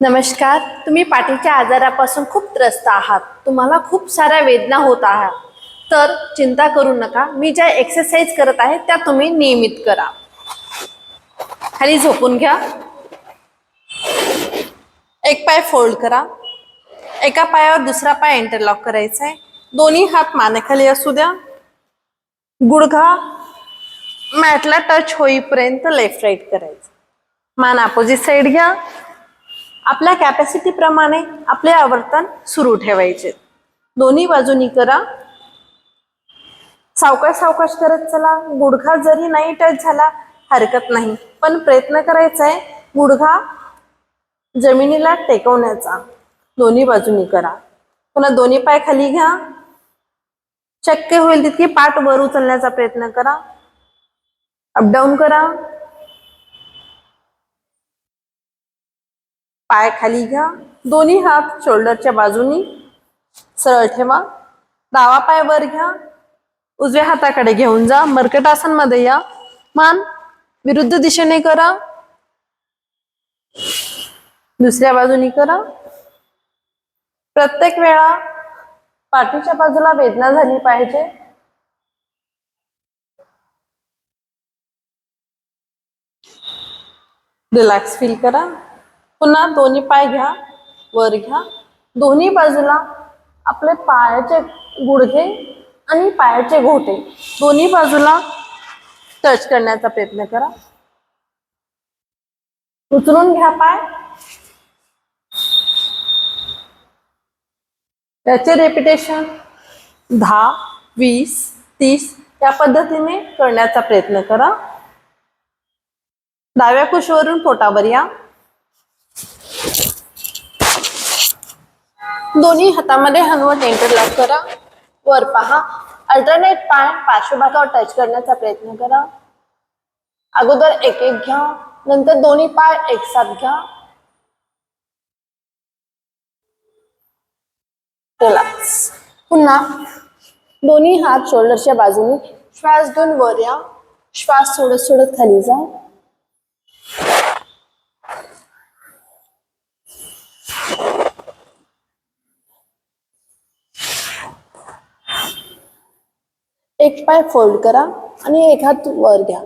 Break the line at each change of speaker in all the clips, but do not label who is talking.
नमस्कार. तुम्ही पाठीच्या आजारापासून खूप त्रस्त आहात. तुम्हाला खूप साऱ्या वेदना होत आहेत. तर चिंता करू नका. मी ज्या एक्सरसाइज करत आहे त्या तुम्ही नियमित करा. खाली झोपून घ्या. एक पाय फोल्ड करा. एका पायावर दुसरा पाय इंटरलॉक करायचा आहे. दोन्ही हात मानेखाली असू द्या. गुडघा मॅटला टच होईपर्यंत लेफ्ट राईट करायचं. मान अपोजिट साइड घ्या. आपल्या कॅपॅसिटी प्रमाणे आपले आवर्तन सुरू ठेवायचे. दोन्ही बाजूनी करा. सावकाश सावकाश करत चला. गुडघा जरी नाही टच झाला हरकत नाही, पण प्रयत्न करायचा आहे गुडघा जमिनीला टेकवण्याचा. दोन्ही बाजूनी करा. पुन्हा दोन्ही पाय खाली घ्या. शक्य होईल तितकी पाठ वर उचलण्याचा प्रयत्न करा. अपडाऊन करा. पाय खाली घ्या. दोन्ही हात शोल्डरच्या बाजूनी सरळ ठेवा. डावा पाय वर घ्या. उजव्या हाताकडे घेऊन जा. मर्कटासन मध्ये या. मान विरुद्ध दिशेने करा. दुसऱ्या बाजूनी करा. प्रत्येक वेळा पाठीच्या बाजूला वेदना झाली पाहिजे. रिलॅक्स फील करा. पुन्हा दोन्ही पाय घ्या. वर घ्या. दोन्ही बाजूला आपले पायाचे गुडघे आणि पायाचे घोटे दोन्ही बाजूला टच करण्याचा प्रयत्न करा. उचलून घ्या पाय. त्याचे रेपिटेशन 10, 20, 30 या पद्धतीने करण्याचा प्रयत्न करा. डाव्या कुशीवरून पोटावर या. दोन्ही हातामध्ये हनुवट इंटरलॉक करा. वर पहा. अल्टरनेट पाय पार्श्वभागावर टच करण्याचा प्रयत्न करा. अगोदर एक एक घ्या, नंतर दोन्ही पाय एकसाथ घ्या. रिलॅक्स. पुन्हा दोन्ही हात शोल्डरच्या बाजूने श्वास घेऊन वर या. श्वास सोडत सोडत खाली जा. एक पाय फोल्ड करा आणि एक हात वर घ्या.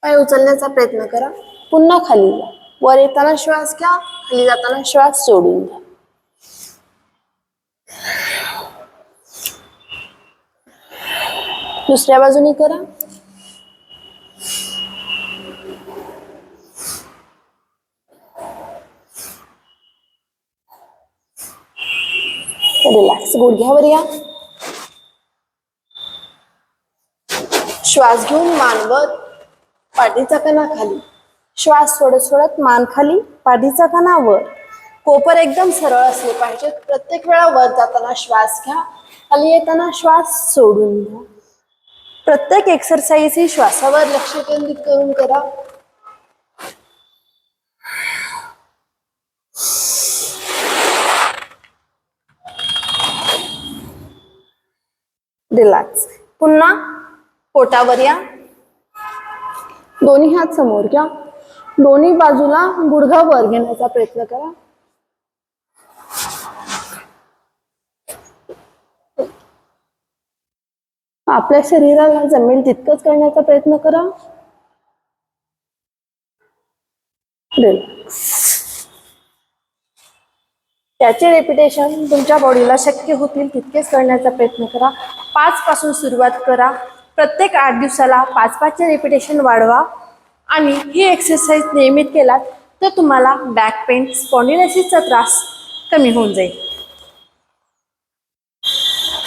पाय उचलण्याचा प्रयत्न करा. पुन्हा खाली जा. वर येताना श्वास घ्या, खाली जाताना श्वास सोडून घ्या. दुसऱ्या बाजूनी करा. रिलॅक्स. गुडघ्यावर या. श्वास घेऊन मानवर, पाठीचा कणा खाली. श्वास सोडत सोडत मान खाली, पाठीचा कणा वर. कोपर एकदम सरळ असले पाहिजे. प्रत्येक वेळा वर जाताना श्वास घ्या, खाली येताना श्वास सोडून घ्या. प्रत्येक एक्सरसाइज ही श्वासावर लक्ष केंद्रित करून करा. रिलॅक्स. पुन्हा पोटावर या. दोन्ही हात समोर घ्या. दोन्ही बाजूला गुडघा वर घेण्याचा प्रयत्न करा. आपल्या शरीराला जमेल तितकंच करण्याचा प्रयत्न करा. रिलॅक्स. त्याचे रेपिटेशन तुमच्या बॉडीला शक्य होतील तितकेच करण्याचा प्रयत्न करा. 5 पासून सुरुवात करा. प्रत्येक 8 दिवसाला 5-5चे रेपिटेशन वाढवा आणि ही एक्सरसाइज नियमित केलात तर तुम्हाला बॅक पेन, स्पॉन्डिलायसिसचा त्रास कमी होऊन जाईल.